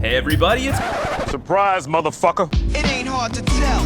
Hey everybody, it's Surprise, motherfucker. It ain't hard to tell.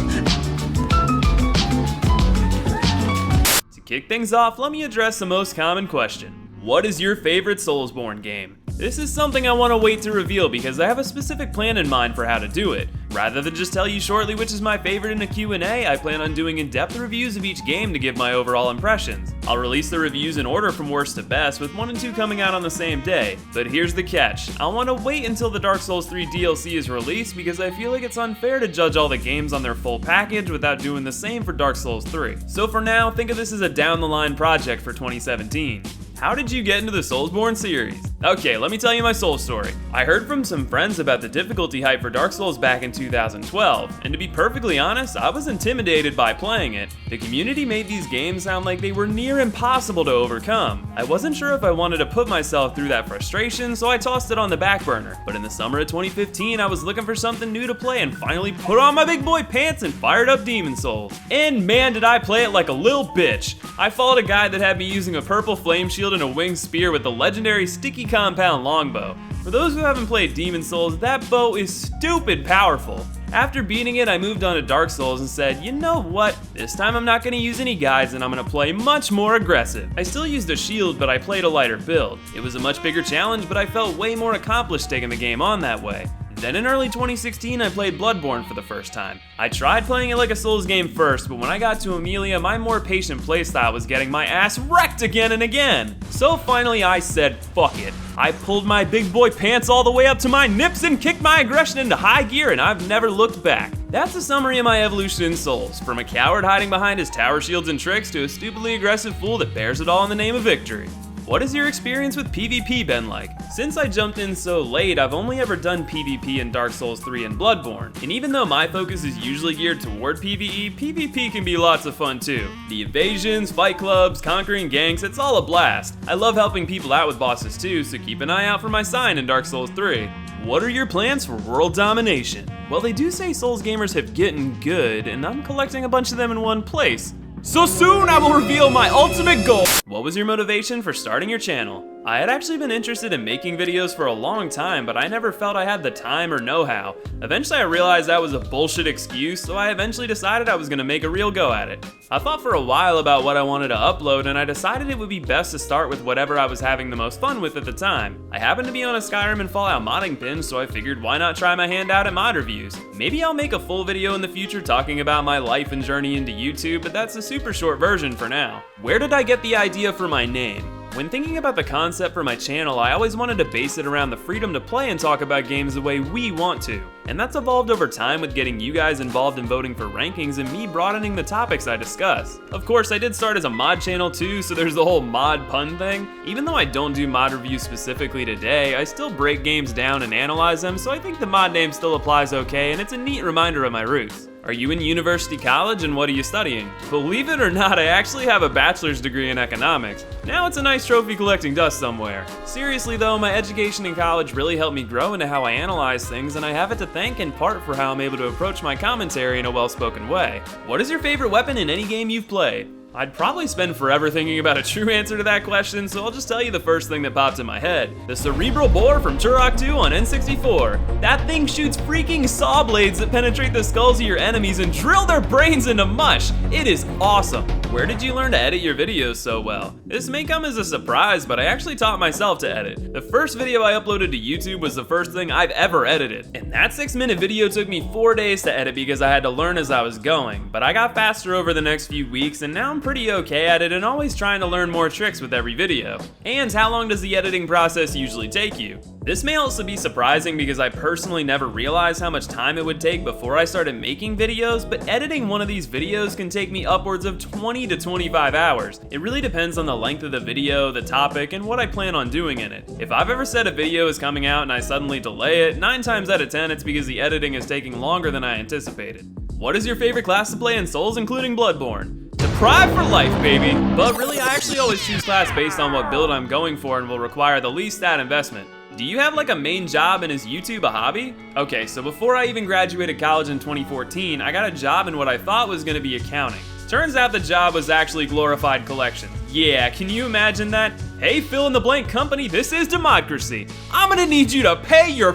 To kick things off, let me address the most common question. What is your favorite Soulsborne game? This is something I want to wait to reveal because I have a specific plan in mind for how to do it. Rather than just tell you shortly which is my favorite in a Q&A, I plan on doing in-depth reviews of each game to give my overall impressions. I'll release the reviews in order from worst to best, with 1 and 2 coming out on the same day. But here's the catch, I'll want to wait until the Dark Souls 3 DLC is released because I feel like it's unfair to judge all the games on their full package without doing the same for Dark Souls 3. So for now, think of this as a down-the-line project for 2017. How did you get into the Soulsborne series? Okay, let me tell you my soul story. I heard from some friends about the difficulty hype for Dark Souls back in 2012, and to be perfectly honest, I was intimidated by playing it. The community made these games sound like they were near impossible to overcome. I wasn't sure if I wanted to put myself through that frustration, so I tossed it on the back burner. But in the summer of 2015, I was looking for something new to play and finally put on my big boy pants and fired up Demon Souls. And man, did I play it like a little bitch. I followed a guide that had me using a purple flame shield and a winged spear with the legendary sticky compound longbow. For those who haven't played Demon Souls, that bow is stupid powerful. After beating it, I moved on to Dark Souls and said, you know what, this time I'm not going to use any guides and I'm going to play much more aggressive. I still used a shield, but I played a lighter build. It was a much bigger challenge, but I felt way more accomplished taking the game on that way. Then in early 2016, I played Bloodborne for the first time. I tried playing it like a Souls game first, but when I got to Amelia, my more patient playstyle was getting my ass wrecked again and again. So finally I said, fuck it. I pulled my big boy pants all the way up to my nips and kicked my aggression into high gear, and I've never looked back. That's a summary of my evolution in Souls, from a coward hiding behind his tower shields and tricks to a stupidly aggressive fool that bears it all in the name of victory. What has your experience with PvP been like? Since I jumped in so late, I've only ever done PvP in Dark Souls 3 and Bloodborne, and even though my focus is usually geared toward PvE, PvP can be lots of fun too. The evasions, fight clubs, conquering ganks, it's all a blast. I love helping people out with bosses too, so keep an eye out for my sign in Dark Souls 3. What are your plans for World Domination? Well, they do say Souls gamers have gotten good, and I'm collecting a bunch of them in one place. So soon I will reveal my ultimate goal! What was your motivation for starting your channel? I had actually been interested in making videos for a long time, but I never felt I had the time or know-how. Eventually I realized that was a bullshit excuse, so I eventually decided I was gonna make a real go at it. I thought for a while about what I wanted to upload, and I decided it would be best to start with whatever I was having the most fun with at the time. I happened to be on a Skyrim and Fallout modding binge, so I figured why not try my hand out at mod reviews. Maybe I'll make a full video in the future talking about my life and journey into YouTube, but that's a super short version for now. Where did I get the idea for my name? When thinking about the concept for my channel, I always wanted to base it around the freedom to play and talk about games the way we want to. And that's evolved over time with getting you guys involved in voting for rankings and me broadening the topics I discuss. Of course, I did start as a mod channel too, so there's the whole mod pun thing. Even though I don't do mod reviews specifically today, I still break games down and analyze them, so I think the mod name still applies okay, and it's a neat reminder of my roots. Are you in university college and what are you studying? Believe it or not, I actually have a bachelor's degree in economics. Now it's a nice trophy collecting dust somewhere. Seriously though, my education in college really helped me grow into how I analyze things, and I have it to thank in part for how I'm able to approach my commentary in a well-spoken way. What is your favorite weapon in any game you've played? I'd probably spend forever thinking about a true answer to that question, so I'll just tell you the first thing that popped in my head. The Cerebral Bore from Turok 2 on N64. That thing shoots freaking saw blades that penetrate the skulls of your enemies and drill their brains into mush. It is awesome. Where did you learn to edit your videos so well? This may come as a surprise, but I actually taught myself to edit. The first video I uploaded to YouTube was the first thing I've ever edited. And that 6-minute video took me 4 days to edit because I had to learn as I was going. But I got faster over the next few weeks, and now I'm pretty okay at it and always trying to learn more tricks with every video. And how long does the editing process usually take you? This may also be surprising because I personally never realized how much time it would take before I started making videos, but editing one of these videos can take me upwards of 20 to 25 hours. It really depends on the length of the video, the topic, and what I plan on doing in it. If I've ever said a video is coming out and I suddenly delay it, 9 times out of 10 it's because the editing is taking longer than I anticipated. What is your favorite class to play in Souls, including Bloodborne? Deprived for life, baby! But really, I actually always choose class based on what build I'm going for and will require the least stat investment. Do you have like a main job and is YouTube a hobby? Okay, so before I even graduated college in 2014, I got a job in what I thought was gonna be accounting. Turns out the job was actually glorified collections. Yeah, can you imagine that? Hey, fill in the blank company, this is theDeModcracy. I'm gonna need you to pay your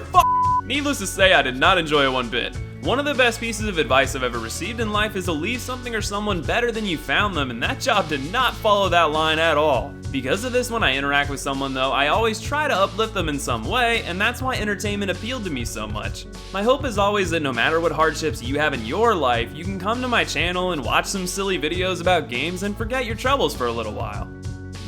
Needless to say, I did not enjoy it one bit. One of the best pieces of advice I've ever received in life is to leave something or someone better than you found them, and that job did not follow that line at all. Because of this, when I interact with someone though, I always try to uplift them in some way, and that's why entertainment appealed to me so much. My hope is always that no matter what hardships you have in your life, you can come to my channel and watch some silly videos about games and forget your troubles for a little while.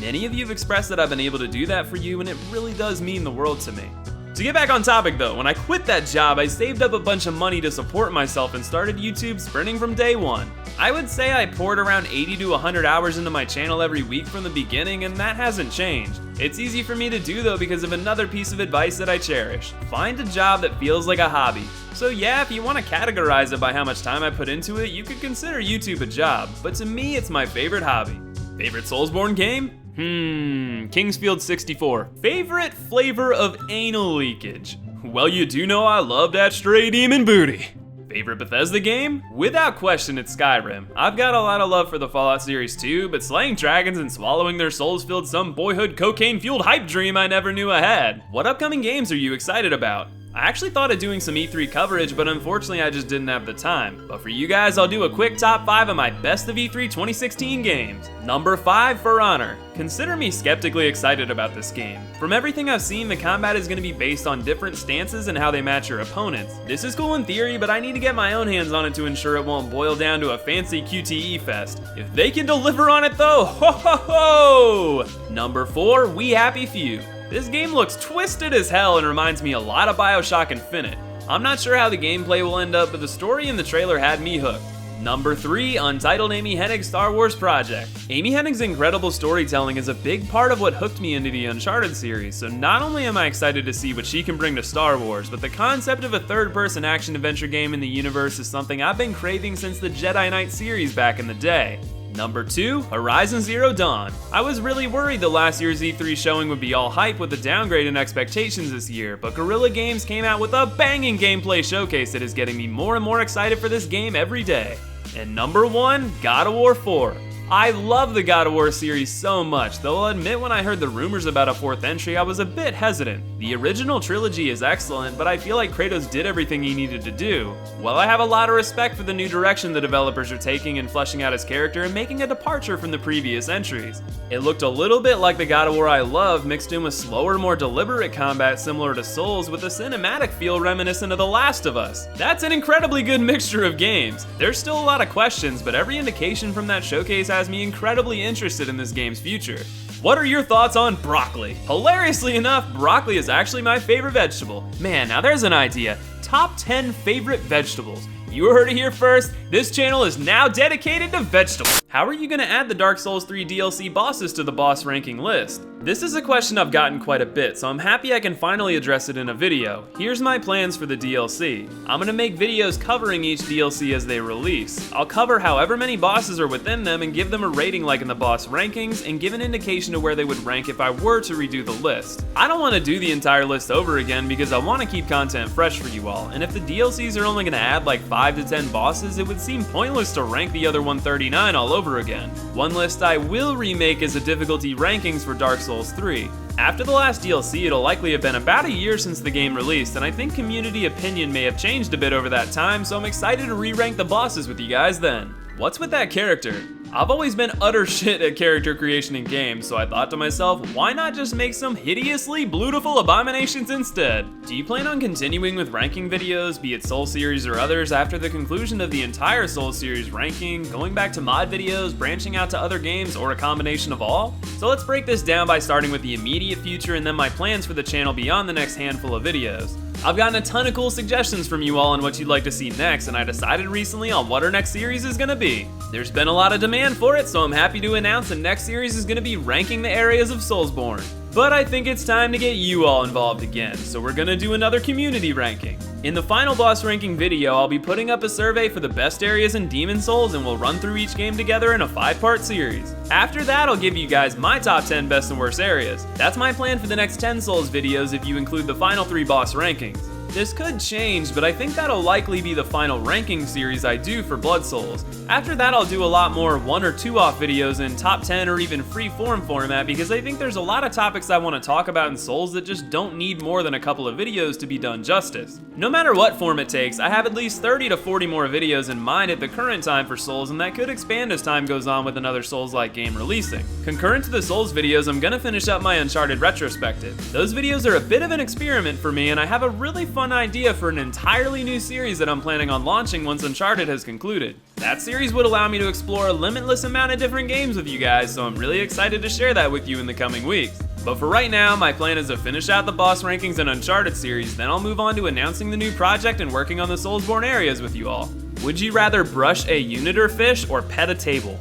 Many of you have expressed that I've been able to do that for you, and it really does mean the world to me. To get back on topic though, when I quit that job, I saved up a bunch of money to support myself and started YouTube sprinting from day one. I would say I poured around 80 to 100 hours into my channel every week from the beginning, and that hasn't changed. It's easy for me to do though because of another piece of advice that I cherish. Find a job that feels like a hobby. So yeah, if you want to categorize it by how much time I put into it, you could consider YouTube a job, but to me it's my favorite hobby. Favorite Soulsborne game? Kingsfield 64. Favorite flavor of anal leakage? Well, you do know I love that stray demon booty. Favorite Bethesda game? Without question, it's Skyrim. I've got a lot of love for the Fallout series too, but slaying dragons and swallowing their souls filled some boyhood cocaine-fueled hype dream I never knew I had. What upcoming games are you excited about? I actually thought of doing some E3 coverage, but unfortunately I just didn't have the time. But for you guys, I'll do a quick top 5 of my best of E3 2016 games. Number 5, For Honor. Consider me skeptically excited about this game. From everything I've seen, the combat is going to be based on different stances and how they match your opponents. This is cool in theory, but I need to get my own hands on it to ensure it won't boil down to a fancy QTE fest. If they can deliver on it though, ho ho ho! Number 4, We Happy Few. This game looks twisted as hell and reminds me a lot of BioShock Infinite. I'm not sure how the gameplay will end up, but the story in the trailer had me hooked. Number 3, Untitled Amy Hennig's Star Wars project. Amy Hennig's incredible storytelling is a big part of what hooked me into the Uncharted series, so not only am I excited to see what she can bring to Star Wars, but the concept of a third-person action-adventure game in the universe is something I've been craving since the Jedi Knight series back in the day. Number 2, Horizon Zero Dawn. I was really worried that last year's E3 showing would be all hype with the downgrade in expectations this year, but Guerrilla Games came out with a banging gameplay showcase that is getting me more and more excited for this game every day. And number 1, God of War 4. I love the God of War series so much, though I'll admit when I heard the rumors about a 4th entry, I was a bit hesitant. The original trilogy is excellent, but I feel like Kratos did everything he needed to do. Well, I have a lot of respect for the new direction the developers are taking in fleshing out his character and making a departure from the previous entries. It looked a little bit like the God of War I love, mixed in with slower, more deliberate combat similar to Souls with a cinematic feel reminiscent of The Last of Us. That's an incredibly good mixture of games. There's still a lot of questions, but every indication from that showcase has me incredibly interested in this game's future. What are your thoughts on broccoli? Hilariously enough, broccoli is actually my favorite vegetable. Man, now there's an idea. Top 10 favorite vegetables. You heard it here first. This channel is now dedicated to vegetables. How are you gonna add the Dark Souls 3 DLC bosses to the boss ranking list? This is a question I've gotten quite a bit, so I'm happy I can finally address it in a video. Here's my plans for the DLC. I'm gonna make videos covering each DLC as they release. I'll cover however many bosses are within them and give them a rating like in the boss rankings and give an indication of where they would rank if I were to redo the list. I don't wanna do the entire list over again because I wanna keep content fresh for you all, and if the DLCs are only gonna add like 5 to 10 bosses, it would seem pointless to rank the other 139 all over again. One list I will remake is the difficulty rankings for Dark Souls 3. After the last DLC, it'll likely have been about a year since the game released, and I think community opinion may have changed a bit over that time, so I'm excited to re-rank the bosses with you guys then. What's with that character? I've always been utter shit at character creation in games, so I thought to myself, why not just make some hideously beautiful abominations instead? Do you plan on continuing with ranking videos, be it Soul series or others, after the conclusion of the entire Soul series ranking, going back to mod videos, branching out to other games, or a combination of all? So let's break this down by starting with the immediate future and then my plans for the channel beyond the next handful of videos. I've gotten a ton of cool suggestions from you all on what you'd like to see next, and I decided recently on what our next series is gonna be. There's been a lot of demand for it, so I'm happy to announce the next series is gonna be ranking the areas of Soulsborne. But I think it's time to get you all involved again, so we're gonna do another community ranking. In the final boss ranking video, I'll be putting up a survey for the best areas in Demon Souls and we'll run through each game together in a 5-part series. After that, I'll give you guys my top 10 best and worst areas. That's my plan for the next 10 Souls videos if you include the final 3 boss rankings. This could change, but I think that'll likely be the final ranking series I do for Blood Souls. After that, I'll do a lot more 1 or 2 off videos in top 10 or even free form format, because I think there's a lot of topics I want to talk about in Souls that just don't need more than a couple of videos to be done justice. No matter what form it takes, I have at least 30 to 40 more videos in mind at the current time for Souls, and that could expand as time goes on with another Souls-like game releasing. Concurrent to the Souls videos, I'm gonna finish up my Uncharted retrospective. Those videos are a bit of an experiment for me, and I have a really fun idea for an entirely new series that I'm planning on launching once Uncharted has concluded. That series would allow me to explore a limitless amount of different games with you guys, so I'm really excited to share that with you in the coming weeks. But for right now, my plan is to finish out the boss rankings and Uncharted series, then I'll move on to announcing the new project and working on the Soulsborne areas with you all. Would you rather brush a unit or fish or pet a table?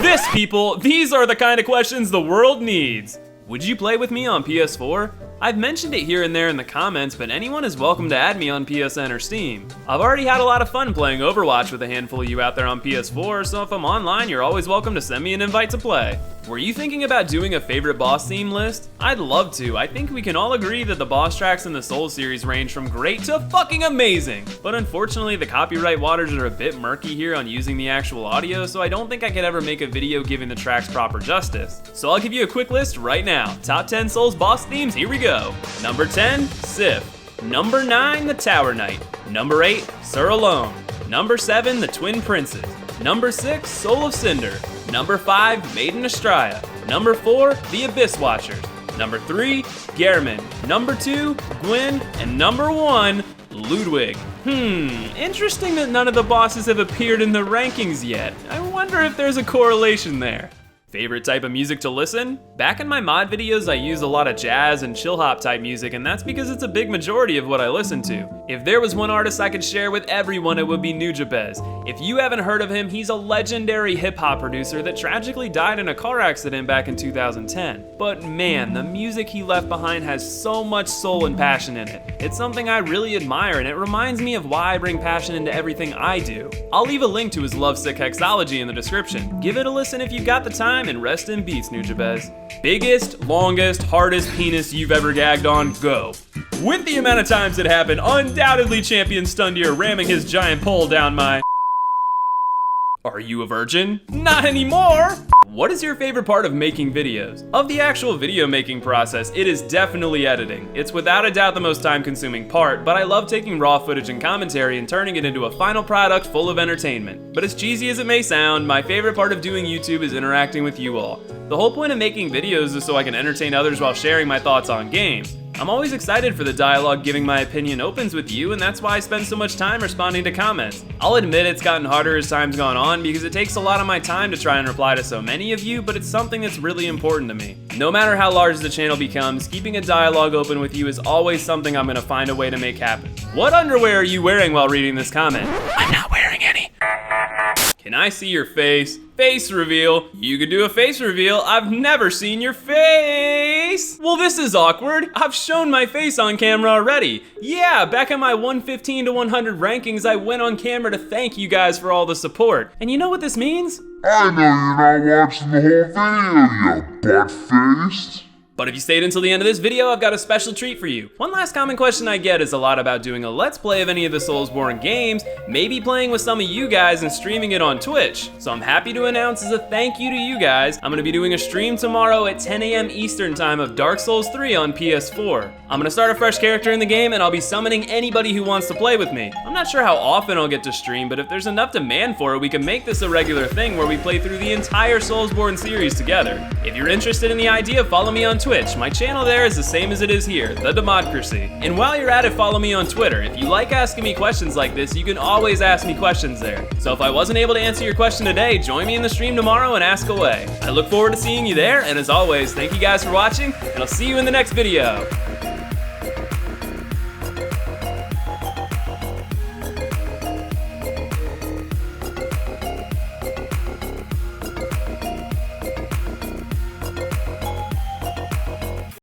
This, people, these are the kind of questions the world needs. Would you play with me on PS4? I've mentioned it here and there in the comments, but anyone is welcome to add me on PSN or Steam. I've already had a lot of fun playing Overwatch with a handful of you out there on PS4, so if I'm online, you're always welcome to send me an invite to play. Were you thinking about doing a favorite boss theme list? I'd love to. I think we can all agree that the boss tracks in the Souls series range from great to fucking amazing. But unfortunately, the copyright waters are a bit murky here on using the actual audio, so I don't think I could ever make a video giving the tracks proper justice. So I'll give you a quick list right now. Top 10 Souls boss themes, here we go. Number 10, Sif. Number 9, the Tower Knight. Number 8, Sir Alone. Number 7, the Twin Princes. Number 6, Soul of Cinder. Number 5, Maiden Astraea. Number 4, the Abyss Watchers. Number 3, Gehrman. Number 2, Gwyn. And number 1, Ludwig. Interesting that none of the bosses have appeared in the rankings yet. I wonder if there's a correlation there. Favorite type of music to listen? Back in my mod videos, I use a lot of jazz and chill hop type music, and that's because it's a big majority of what I listen to. If there was one artist I could share with everyone, it would be Nujabes. If you haven't heard of him, he's a legendary hip hop producer that tragically died in a car accident back in 2010. But man, the music he left behind has so much soul and passion in it. It's something I really admire, and it reminds me of why I bring passion into everything I do. I'll leave a link to his Lovesick Hexology in the description. Give it a listen if you've got the time, and rest in peace, Nujabes. Biggest, longest, hardest penis you've ever gagged on, go. With the amount of times it happened, undoubtedly champion Stundeer ramming his giant pole down my... Are you a virgin? Not anymore! What is your favorite part of making videos? Of the actual video making process, it is definitely editing. It's without a doubt the most time-consuming part, but I love taking raw footage and commentary and turning it into a final product full of entertainment. But as cheesy as it may sound, my favorite part of doing YouTube is interacting with you all. The whole point of making videos is so I can entertain others while sharing my thoughts on games. I'm always excited for the dialogue giving my opinion opens with you, and that's why I spend so much time responding to comments. I'll admit it's gotten harder as time's gone on because it takes a lot of my time to try and reply to so many of you, but it's something that's really important to me. No matter how large the channel becomes, keeping a dialogue open with you is always something I'm gonna find a way to make happen. What underwear are you wearing while reading this comment? I'm not wearing any. Can I see your face? Face reveal. You could do a face reveal. I've never seen your face. Well, this is awkward. I've shown my face on camera already. Yeah, back in my 115 to 100 rankings, I went on camera to thank you guys for all the support. And you know what this means? I know you're not watching the whole video, you butt-faced. But if you stayed until the end of this video, I've got a special treat for you. One last common question I get is a lot about doing a Let's Play of any of the Soulsborne games, maybe playing with some of you guys and streaming it on Twitch. So I'm happy to announce as a thank you to you guys, I'm gonna be doing a stream tomorrow at 10 a.m. Eastern time of Dark Souls 3 on PS4. I'm gonna start a fresh character in the game and I'll be summoning anybody who wants to play with me. I'm not sure how often I'll get to stream, but if there's enough demand for it, we can make this a regular thing where we play through the entire Soulsborne series together. If you're interested in the idea, follow me on Twitch. My channel there is the same as it is here, theDeModcracy. And while you're at it, follow me on Twitter. If you like asking me questions like this, you can always ask me questions there. So if I wasn't able to answer your question today, join me in the stream tomorrow and ask away. I look forward to seeing you there, and as always, thank you guys for watching, and I'll see you in the next video.